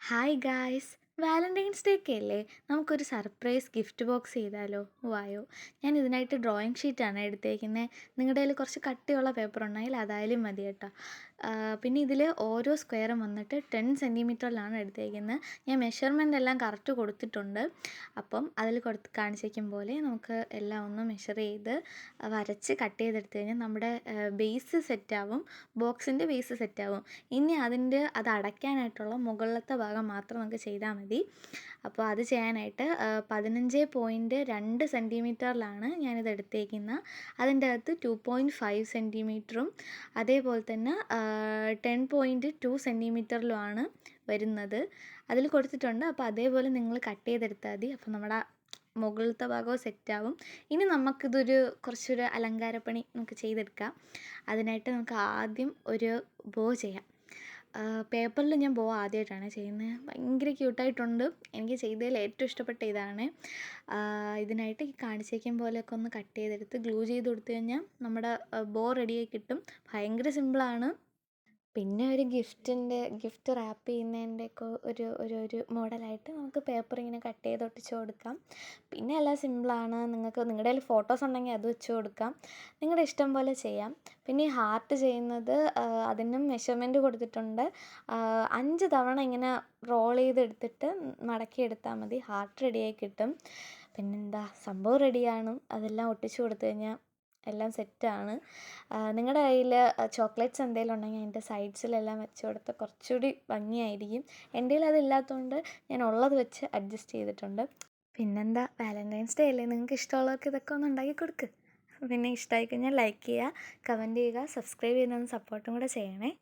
Hi guys, Valentine's day ഒക്കെ അല്ലേ? നമുക്കൊരു സർപ്രൈസ് ഗിഫ്റ്റ് ബോക്സ് ചെയ്താലോ? വായോ, ഞാൻ ഇതിനായിട്ട് ഡ്രോയിങ് ഷീറ്റാണ് എടുത്തേക്കുന്നത്. നിങ്ങളുടെ കയ്യിൽ കുറച്ച് കട്ടിയുള്ള പേപ്പർ ഉണ്ടെങ്കിൽ അതായാലും മതി കേട്ടോ. പിന്നെ ഇതിൽ ഓരോ സ്ക്വയറും വന്നിട്ട് 10 സെൻറ്റിമീറ്ററിലാണ് എടുത്തേക്കുന്നത്. ഞാൻ മെഷർമെൻ്റ് എല്ലാം കറക്റ്റ് കൊടുത്തിട്ടുണ്ട്. അപ്പം അതിൽ കാണിച്ചിരിക്കും പോലെ നമുക്ക് എല്ലാം ഒന്ന് മെഷർ ചെയ്ത് വരച്ച് കട്ട് ചെയ്തെടുത്ത് കഴിഞ്ഞാൽ നമ്മുടെ ബേസ് സെറ്റാവും, ബോക്സിൻ്റെ ബേസ് സെറ്റാവും. ഇനി അത് അടയ്ക്കാനായിട്ടുള്ള മുകളിലത്തെ ഭാഗം മാത്രം നമുക്ക് ചെയ്താൽ മതി. അപ്പോൾ അത് ചെയ്യാനായിട്ട് 15.2 സെൻറ്റിമീറ്ററിലാണ് ഞാനിത് എടുത്തേക്കുന്നത്. അതിൻ്റെ അകത്ത് 2.5 സെൻറ്റിമീറ്ററും അതേപോലെ തന്നെ 10.2 സെൻറ്റിമീറ്ററിലുമാണ് വരുന്നത്. അതിൽ കൊടുത്തിട്ടുണ്ട്. അപ്പോൾ അതേപോലെ നിങ്ങൾ കട്ട് ചെയ്തെടുത്താൽ മതി. അപ്പോൾ നമ്മുടെ മുകളിലത്തെ ഭാഗവും സെറ്റാവും. ഇനി നമുക്കിതൊരു കുറച്ചൊരു അലങ്കാരപ്പണി നമുക്ക് ചെയ്തെടുക്കാം. അതിനായിട്ട് നമുക്ക് ആദ്യം ഒരു ബോ ചെയ്യാം. പേപ്പറിൽ ഞാൻ ബോ ആദ്യമായിട്ടാണ് ചെയ്യുന്നത്. ഭയങ്കര ക്യൂട്ടായിട്ടുണ്ട്. എനിക്ക് ചെയ്തതിൽ ഏറ്റവും ഇഷ്ടപ്പെട്ട ഇതാണ്. ഇതിനായിട്ട് ഈ കാണിച്ചേക്കും പോലെയൊക്കെ ഒന്ന് കട്ട് ചെയ്തെടുത്ത് ഗ്ലൂ ചെയ്ത് കൊടുത്തു കഴിഞ്ഞാൽ നമ്മുടെ ബോ റെഡിയായി കിട്ടും. ഭയങ്കര സിമ്പിളാണ്. പിന്നെ ഒരു ഗിഫ്റ്റ് റാപ്പ് ചെയ്യുന്നതിൻ്റെയൊക്കെ ഒരു മോഡലായിട്ട് നമുക്ക് പേപ്പർ ഇങ്ങനെ കട്ട് ചെയ്ത് ഒട്ടിച്ച് കൊടുക്കാം. പിന്നെ എല്ലാം സിമ്പിളാണ്. നിങ്ങളുടെ കയ്യിൽ ഫോട്ടോസ് ഉണ്ടെങ്കിൽ അത് വെച്ച് കൊടുക്കാം. നിങ്ങളുടെ ഇഷ്ടം പോലെ ചെയ്യാം. പിന്നെ ഈ ഹാർട്ട് ചെയ്യുന്നത് അതിനും മെഷർമെൻറ്റ് കൊടുത്തിട്ടുണ്ട്. 5 തവണ ഇങ്ങനെ റോൾ ചെയ്തെടുത്തിട്ട് മടക്കിയെടുത്താൽ മതി. ഹാർട്ട് റെഡിയായി കിട്ടും. പിന്നെന്താ, സംഭവം റെഡിയാണ്. അതെല്ലാം ഒട്ടിച്ച് കൊടുത്തു കഴിഞ്ഞാൽ എല്ലാം സെറ്റാണ്. നിങ്ങളുടെ കയ്യിൽ ചോക്ലേറ്റ്സ് എന്തെങ്കിലും ഉണ്ടെങ്കിൽ അതിൻ്റെ സൈഡ്സിലെല്ലാം വെച്ച് കൊടുത്താൽ കുറച്ചുകൂടി ഭംഗിയായിരിക്കും. എൻ്റെ കയ്യിൽ അതില്ലാത്തതുകൊണ്ട് ഞാൻ ഉള്ളത് വെച്ച് അഡ്ജസ്റ്റ് ചെയ്തിട്ടുണ്ട്. പിന്നെന്താ, വാലൻറ്റൈൻസ് ഡേ അല്ലേ? നിങ്ങൾക്ക് ഇഷ്ടമുള്ളവർക്ക് ഇതൊക്കെ ഒന്ന് ഉണ്ടാക്കി കൊടുക്ക്. പിന്നെ ഇഷ്ടമായി കഴിഞ്ഞാൽ ലൈക്ക് ചെയ്യുക, കമൻറ്റ് ചെയ്യുക, സബ്സ്ക്രൈബ് ചെയ്യുന്നതൊന്ന് സപ്പോർട്ടും കൂടെ ചെയ്യണേ.